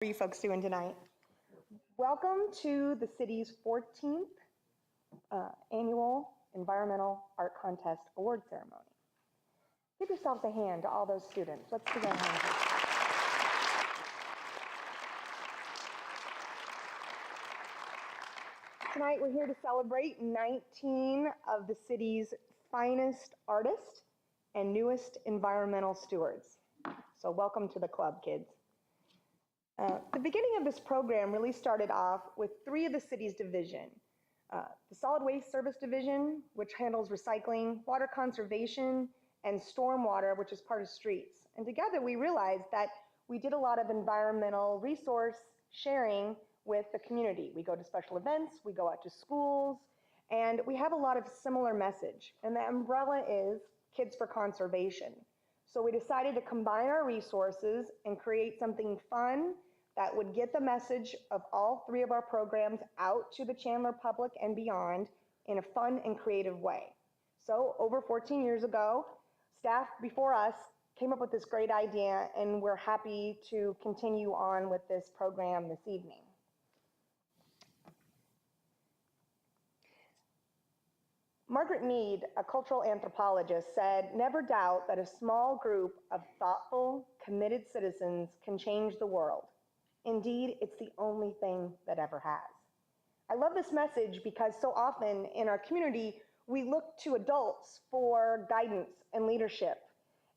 How are you folks doing tonight? Welcome to the city's 14th annual Environmental Art Contest Award Ceremony. Give yourselves a hand to all those students. Let's give them a hand. Tonight we're here to celebrate 19 of the city's finest artists and newest environmental stewards. So welcome to the club, kids. The beginning of this program really started off with 3 of the city's division. The Solid Waste Service Division, which handles recycling, water conservation, and stormwater, which is part of streets. And together we realized that we did a lot of environmental resource sharing with the community. We go to special events, we go out to schools, and we have a lot of similar message. And the umbrella is Kids for Conservation. So we decided to combine our resources and create something fun that would get the message of all 3 of our programs out to the Chandler public and beyond in a fun and creative way. So over 14 years ago, staff before us came up with this great idea, and we're happy to continue on with this program this evening. Margaret Mead, a cultural anthropologist, said, "Never doubt that a small group of thoughtful, committed citizens can change the world. Indeed, it's the only thing that ever has." I love this message because so often in our community, we look to adults for guidance and leadership.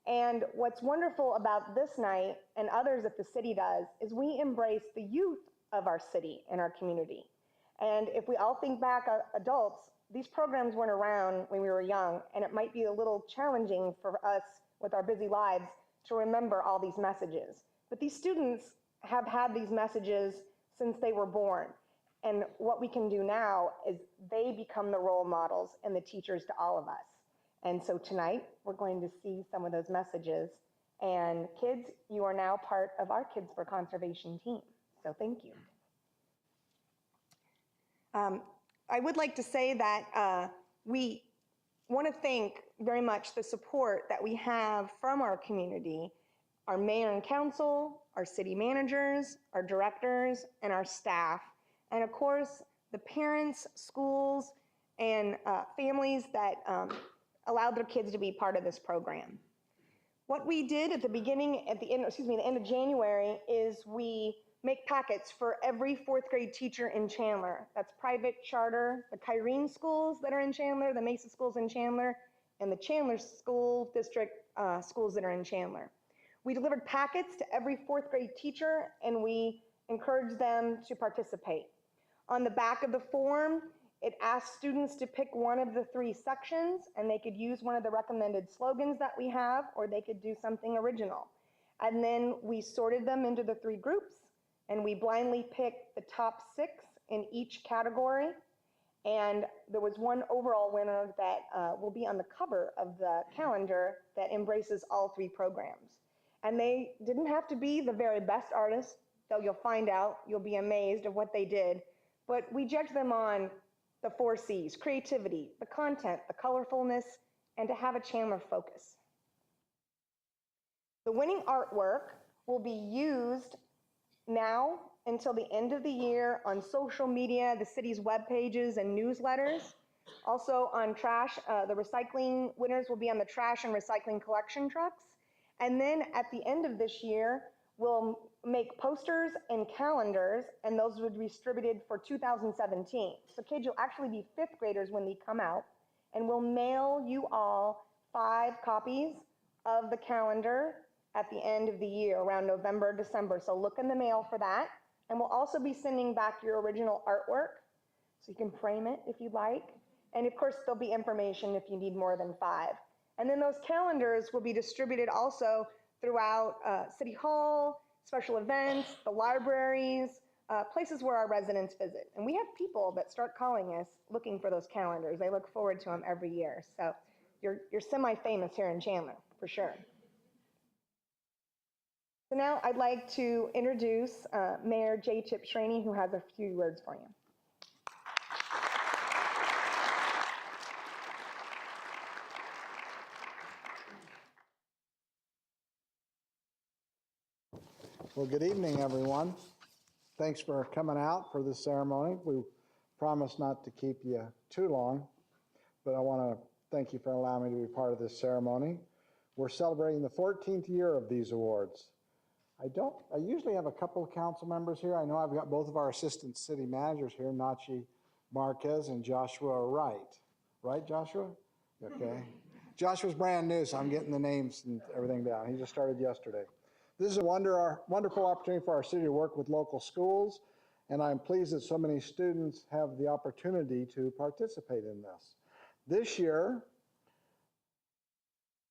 And what's wonderful about this night and others that the city does is we embrace the youth of our city and our community. And if we all think back, adults, these programs weren't around when we were young, and it might be a little challenging for us with our busy lives to remember all these messages. But these students have had these messages since they were born. And what we can do now is they become the role models and the teachers to all of us. And so tonight, we're going to see some of those messages. And kids, you are now part of our Kids for Conservation team. So thank you. I would like to say that we want to thank very much the support that we have from our community, our mayor and council, our city managers, our directors, and our staff, and of course, the parents, schools, and families that allowed their kids to be part of this program. What we did at the end of January is we make packets for every 4th grade teacher in Chandler. That's private, charter, the Kyrene schools that are in Chandler, the Mesa schools in Chandler, and the Chandler School District schools that are in Chandler. We delivered packets to every 4th grade teacher, and we encouraged them to participate. On the back of the form, it asked students to pick one of the 3 sections, and they could use one of the recommended slogans that we have, or they could do something original. And then we sorted them into the 3 groups, and we blindly picked the top 6 in each category. And there was one overall winner that will be on the cover of the calendar that embraces all 3 programs. And they didn't have to be the very best artists, though you'll find out, you'll be amazed at what they did. But we judged them on the 4 C's: creativity, the content, the colorfulness, and to have a Chandler focus. The winning artwork will be used now until the end of the year on social media, the city's web pages and newsletters. Also on trash, the recycling winners will be on the trash and recycling collection trucks. And then at the end of this year, we'll make posters and calendars, and those will be distributed for 2017. So kids, you'll actually be 5th graders when they come out, and we'll mail you all 5 copies of the calendar at the end of the year, around November, December. So look in the mail for that. And we'll also be sending back your original artwork, so you can frame it if you'd like. And of course, there'll be information if you need more than 5. And then those calendars will be distributed also throughout City Hall, special events, the libraries, places where our residents visit. And we have people that start calling us looking for those calendars. They look forward to them every year. So you're semi-famous here in Chandler, for sure. So now I'd like to introduce Mayor J. Chip Schraney, who has a few words for you. Well, good evening, everyone. Thanks for coming out for this ceremony. We promise not to keep you too long, but I want to thank you for allowing me to be part of this ceremony. We're celebrating the 14th year of these awards. I usually have a couple of council members here. I know I've got both of our assistant city managers here, Nachi Marquez and Joshua Wright. Right, Joshua? Okay. Joshua's brand new, so I'm getting the names and everything down. He just started yesterday. This is a wonderful opportunity for our city to work with local schools, and I'm pleased that so many students have the opportunity to participate in this. This year,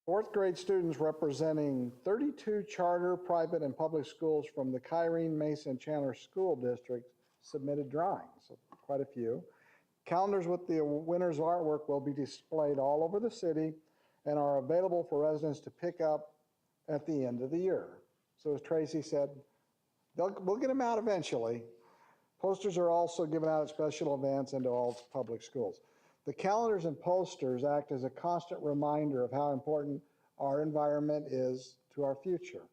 fourth grade students representing 32 charter, private, and public schools from the Kyrene, Mesa, and Chandler school districts submitted drawings, so quite a few. Calendars with the winners' artwork will be displayed all over the city and are available for residents to pick up at the end of the year. So as Tracy said, we'll get them out eventually. Posters are also given out at special events and to all public schools. The calendars and posters act as a constant reminder of how important our environment is to our future.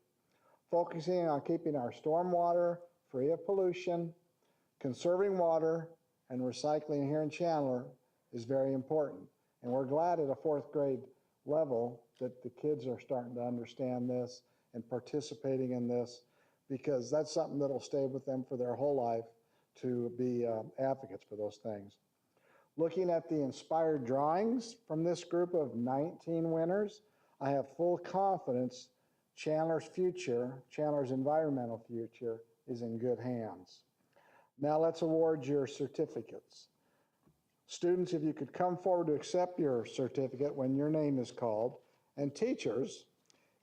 Focusing on keeping our stormwater free of pollution, conserving water, and recycling here in Chandler is very important. And we're glad at a fourth grade level that the kids are starting to understand this and participating in this, because that's something that'll stay with them for their whole life, to be advocates for those things. Looking at the inspired drawings from this group of 19 winners, I have full confidence Chandler's future, Chandler's environmental future, is in good hands. Now let's award your certificates. Students, if you could come forward to accept your certificate when your name is called. And teachers,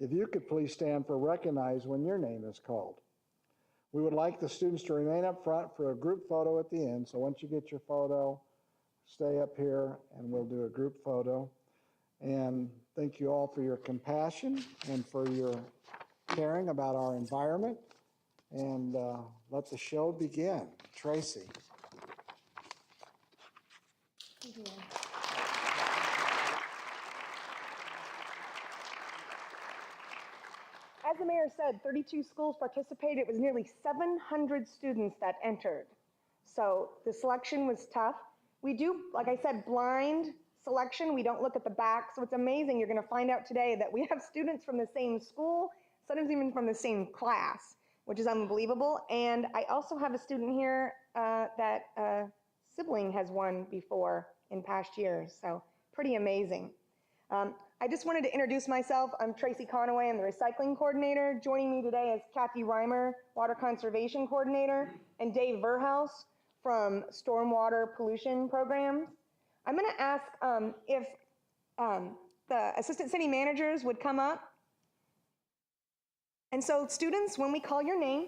if you could please stand for recognize when your name is called. We would like the students to remain up front for a group photo at the end. So once you get your photo, stay up here and we'll do a group photo. And thank you all for your compassion and for your caring about our environment. And let the show begin. Tracy. As the mayor said, 32 schools participated. It was nearly 700 students that entered. So the selection was tough. We do, like I said, blind selection. We don't look at the back. So it's amazing. You're going to find out today that we have students from the same school, sometimes even from the same class, which is unbelievable. And I also have a student here that a sibling has won before in past years. So pretty amazing. I just wanted to introduce myself. I'm Tracy Conaway. I'm the recycling coordinator. Joining me today is Kathy Reimer, water conservation coordinator, and Dave Verhouse from stormwater pollution programs. I'm going to ask if the assistant city managers would come up. And so students, when we call your name,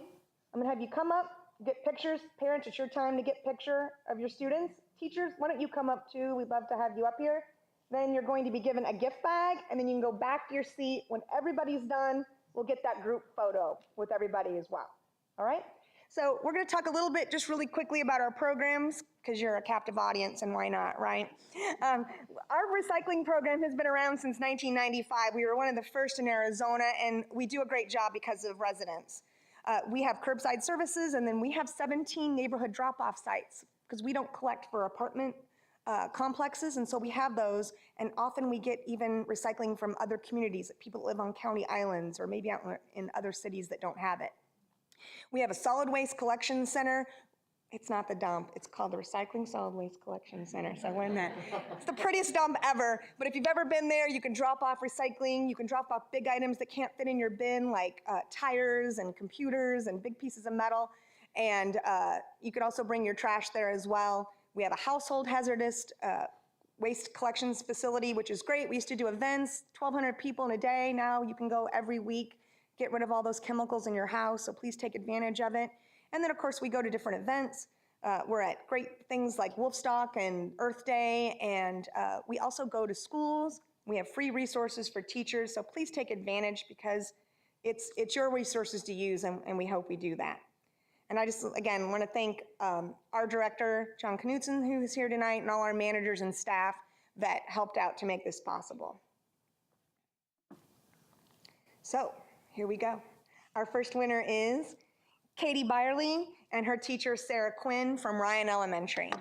I'm going to have you come up, get pictures. Parents, it's your time to get picture of your students. Teachers, why don't you come up too? We'd love to have you up here. Then you're going to be given a gift bag, and then you can go back to your seat. When everybody's done, we'll get that group photo with everybody as well. All right? So we're going to talk a little bit just really quickly about our programs, because you're a captive audience, and why not, right? Our recycling program has been around since 1995. We were one of the first in Arizona, and we do a great job because of residents. We have curbside services, and then we have 17 neighborhood drop-off sites, because we don't collect for apartment complexes, and so we have those, and often we get even recycling from other communities, people that live on county islands or maybe out in other cities that don't have it. We have a solid waste collection center. It's not the dump, it's called the Recycling Solid Waste Collection Center, so win that. It's the prettiest dump ever, but if you've ever been there, you can drop off recycling, you can drop off big items that can't fit in your bin, like tires and computers and big pieces of metal, and you could also bring your trash there as well. We have a household hazardous waste collections facility, which is great. We used to do events, 1,200 people in a day. Now you can go every week, get rid of all those chemicals in your house, so please take advantage of it. And then, of course, we go to different events. We're at great things like Wolfstock and Earth Day, and we also go to schools. We have free resources for teachers, so please take advantage because it's your resources to use, and we hope we do that. And I just, again, want to thank our director, John Knutson, who is here tonight, and all our managers and staff that helped out to make this possible. So here we go. Our first winner is Katie Birley and her teacher Sarah Quinn from Ryan Elementary.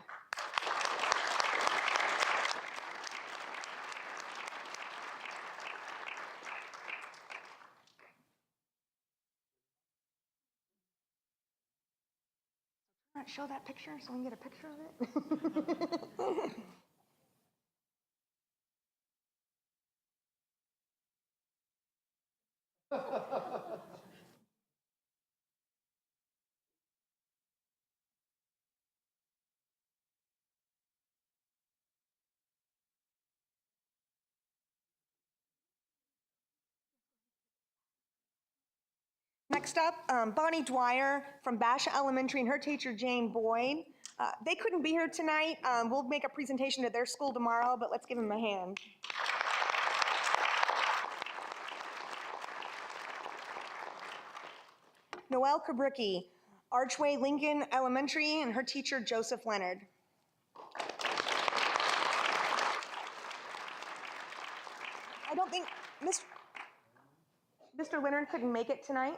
Show that picture so we can get a picture of it. Next up, Bonnie Dwyer from Basha Elementary and her teacher Jane Boyd. They couldn't be here tonight. We'll make a presentation to their school tomorrow, but let's give them a hand. Noelle Kabricki, Archway Lincoln Elementary and her teacher Joseph Leonard. I don't think Mr. Leonard couldn't make it tonight.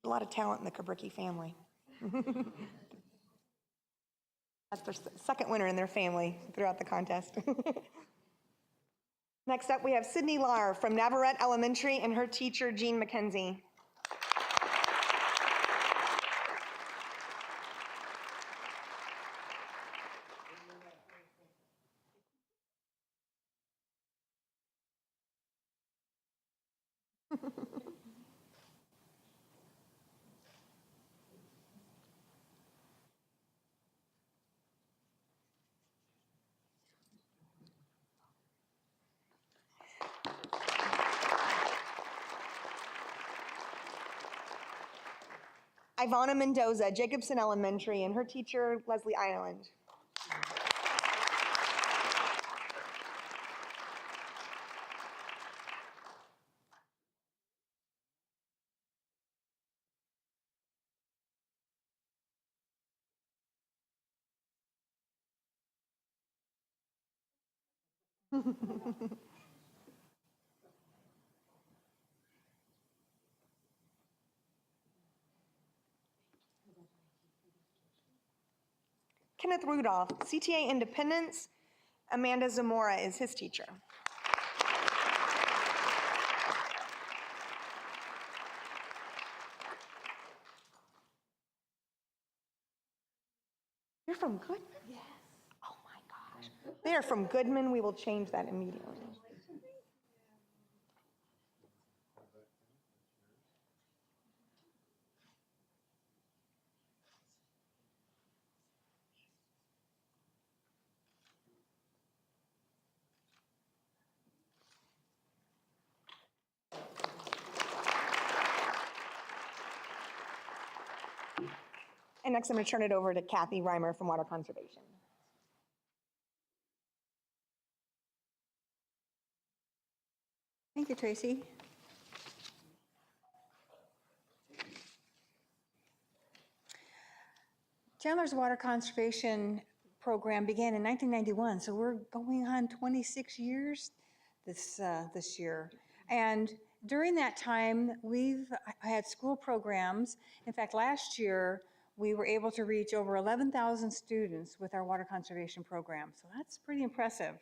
A lot of talent in the Kabricki family. That's their second winner in their family throughout the contest. Next up, we have Sydney Lahr from Navarrete Elementary and her teacher, Jean McKenzie. Ivanna Mendoza, Jacobson Elementary, and her teacher, Leslie Ireland. Kenneth Rudolph, CTA Independence. Amanda Zamora is his teacher. You're from Goodman? Yes. Oh my gosh. They are from Goodman. We will change that immediately. And next I'm going to turn it over to Kathy Reimer from Water Conservation. Thank you, Tracy. Chandler's Water Conservation Program began in 1991, so we're going on 26 years this year. And during that time, we've had school programs. In fact, last year, we were able to reach over 11,000 students with our water conservation program, so that's pretty impressive.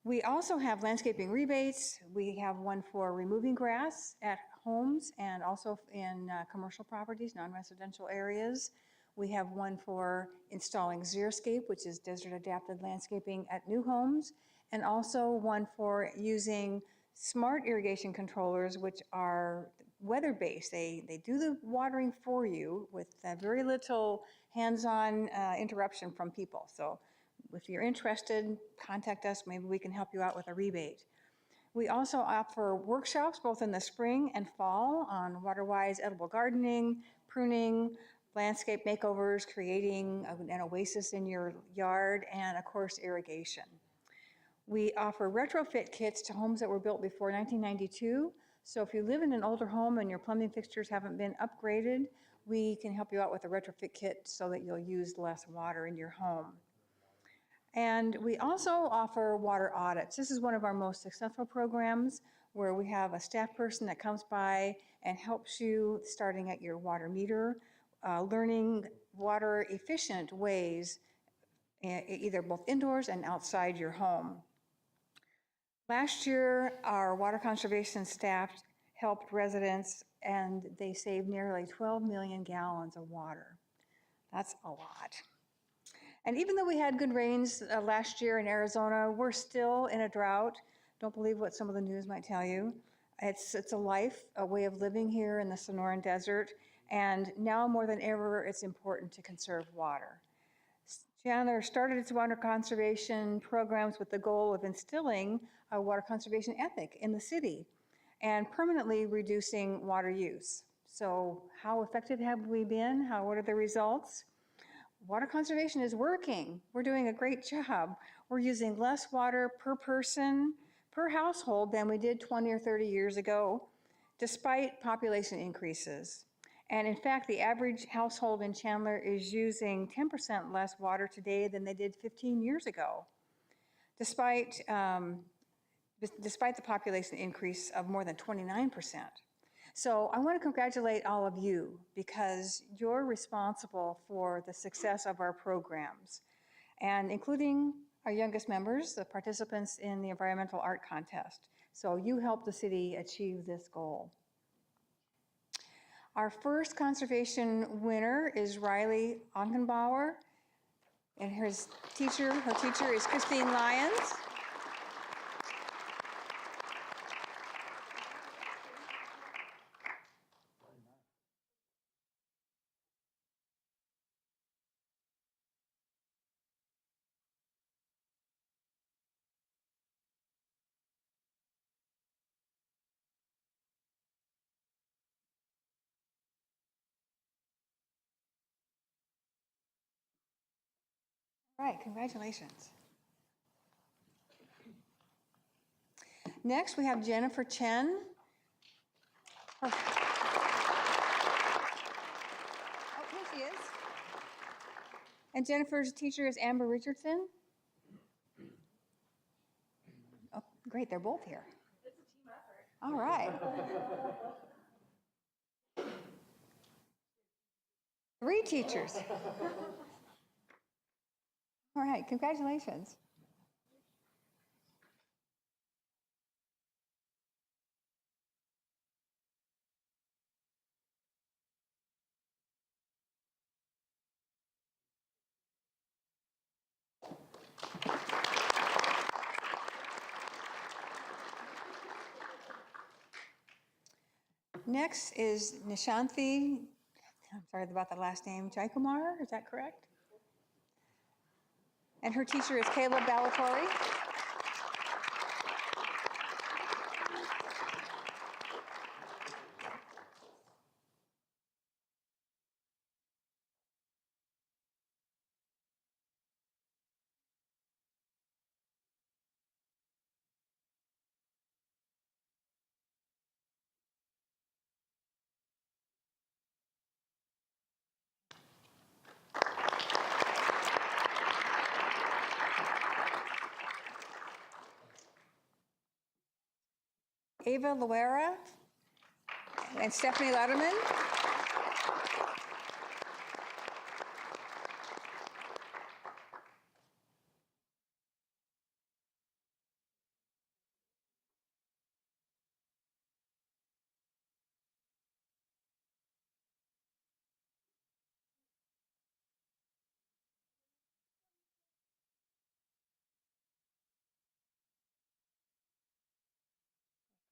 We also have landscaping rebates. We have one for removing grass at homes and also in commercial properties, non-residential areas. We have one for installing xeriscape, which is desert adapted landscaping at new homes, and also one for using smart irrigation controllers, which are weather-based. They do the watering for you with very little hands-on interruption from people. So if you're interested, contact us. Maybe we can help you out with a rebate. We also offer workshops both in the spring and fall on water-wise edible gardening, pruning, landscape makeovers, creating an oasis in your yard, and of course, irrigation. We offer retrofit kits to homes that were built before 1992. So if you live in an older home and your plumbing fixtures haven't been upgraded, we can help you out with a retrofit kit so that you'll use less water in your home. And we also offer water audits. This is one of our most successful programs where we have a staff person that comes by and helps you starting at your water meter, learning water efficient ways, either both indoors and outside your home. Last year, our water conservation staff helped residents and they saved nearly 12 million gallons of water. That's a lot. And even though we had good rains last year in Arizona, we're still in a drought. Don't believe what some of the news might tell you. It's a life, a way of living here in the Sonoran Desert, and now more than ever, it's important to conserve water. Chandler started its water conservation programs with the goal of instilling a water conservation ethic in the city and permanently reducing water use. So how effective have we been? What are the results? Water conservation is working. We're doing a great job. We're using less water per person, per household than we did 20 or 30 years ago, despite population increases. And in fact, the average household in Chandler is using 10% less water today than they did 15 years ago, despite the population increase of more than 29%. So I want to congratulate all of you because you're responsible for the success of our programs, and including our youngest members, the participants in the environmental art contest. So you helped the city achieve this goal. Our first conservation winner is Riley Ankenbauer, and her teacher is Christine Lyons. All right, congratulations. Next, we have Jennifer Chen. Oh, here she is. And Jennifer's teacher is Amber Richardson. Oh, great, they're both here. It's a team effort. All right. 3 teachers. All right, congratulations. Next is Nishanthi, I'm sorry about the last name, Jaikumar, is that correct? And her teacher is Caleb Ballatori. Ava Loera and Stephanie Letterman.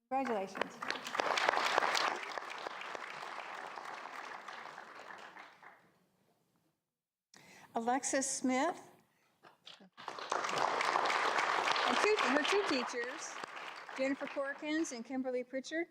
Congratulations. Alexis Smith and her 2 teachers, Jennifer Corkins and Kimberly Pritchard.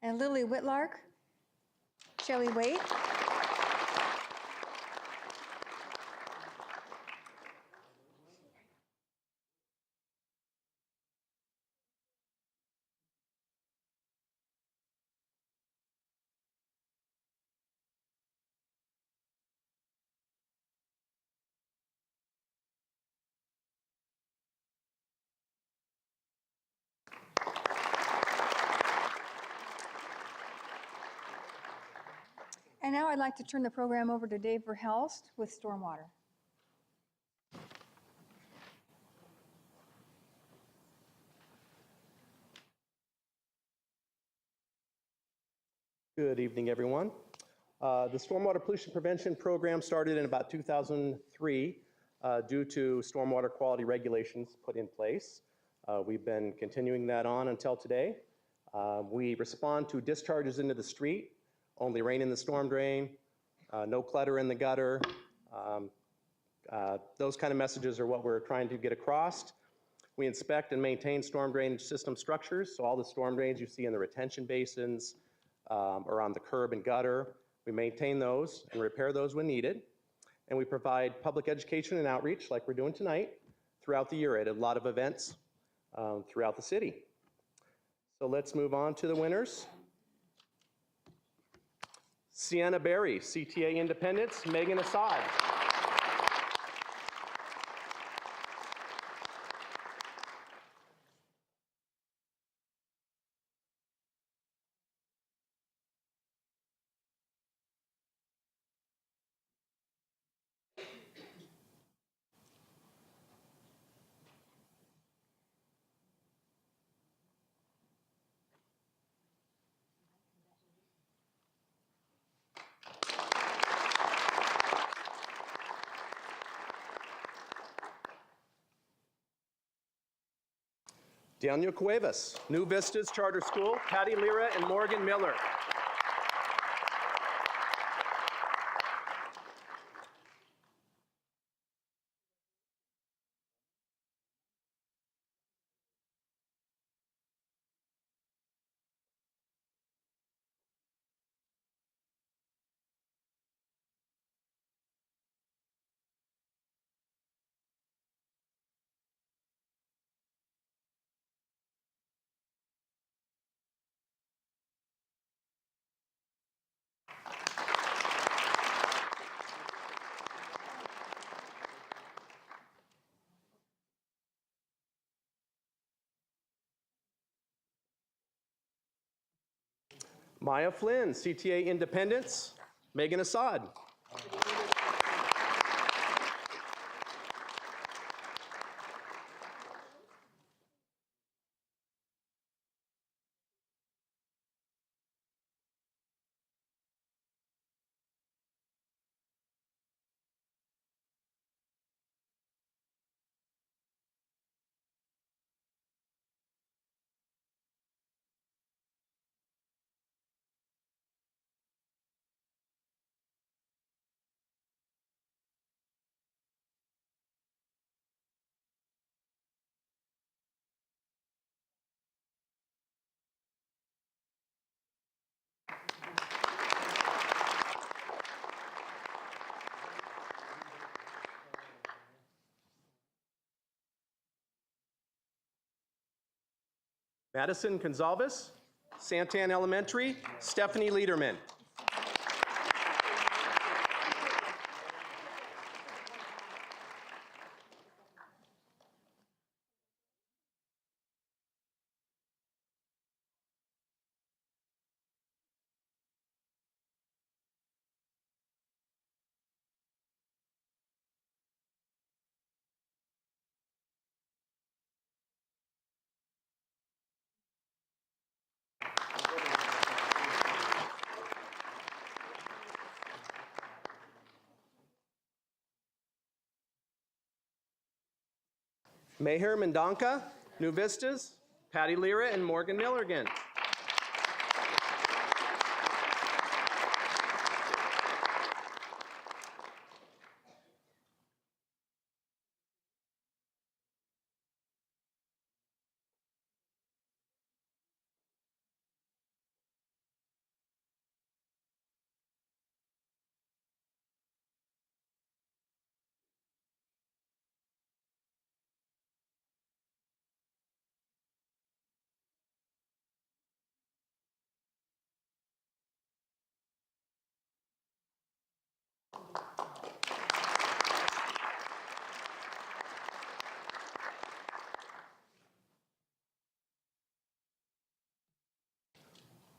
and Lily Whitlark. Shall we wait? And now I'd like to turn the program over to Dave Verhelst with Stormwater. Good evening, everyone. The Stormwater Pollution Prevention Program started in about 2003 due to stormwater quality regulations put in place. We've been continuing that on until today. We respond to discharges into the street, only rain in the storm drain, no clutter in the gutter. Those kind of messages are what we're trying to get across. We inspect and maintain storm drainage system structures, so all the storm drains you see in the retention basins or on the curb and gutter, we maintain those and repair those when needed. And we provide public education and outreach, like we're doing tonight, throughout the year at a lot of events throughout the city. So let's move on to the winners. Sienna Berry, CTA Independence, Megan Assad. Daniel Cuevas, New Vistas Charter School, Patty Lira and Morgan Miller. Maya Flynn, CTA Independence, Megan Assad. Madison Gonsalves, Santan Elementary, Stephanie Liederman. Meher Mendonca, New Vistas, Patty Lira and Morgan Miller again.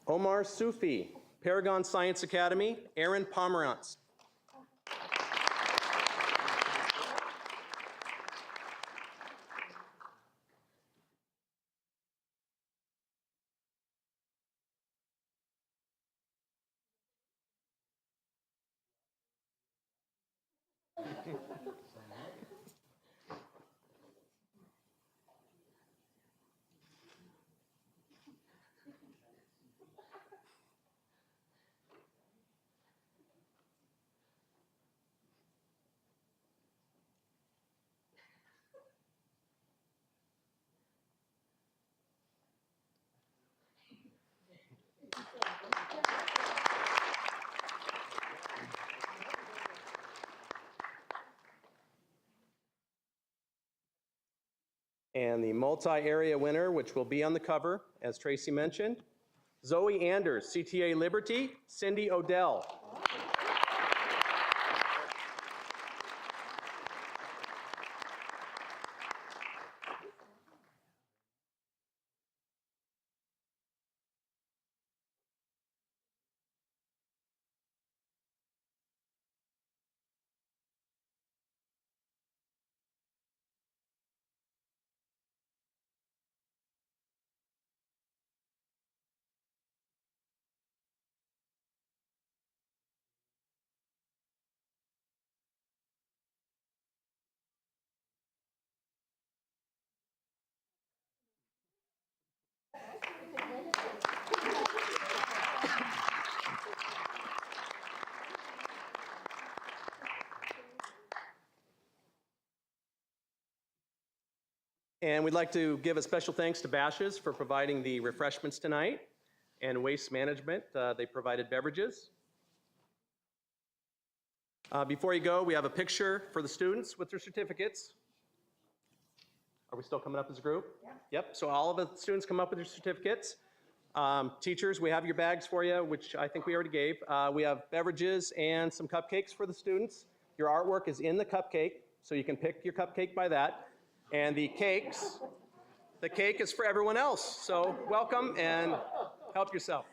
Omar Soufi, Paragon Science Academy, Aaron Pomerantz. And the multi-area winner, which will be on the cover, as Tracy mentioned, Zoe Anders, CTA Liberty, Cindy Odell. And we'd like to give a special thanks to Bashes for providing the refreshments tonight, and Waste Management, they provided beverages. Before you go, we have a picture for the students with their certificates. Are we still coming up as a group? Yeah. Yep, so all of the students come up with their certificates. Teachers, we have your bags for you, which I think we already gave. We have beverages and some cupcakes for the students. Your artwork is in the cupcake, so you can pick your cupcake by that. And the cake is for everyone else. So welcome and help yourself.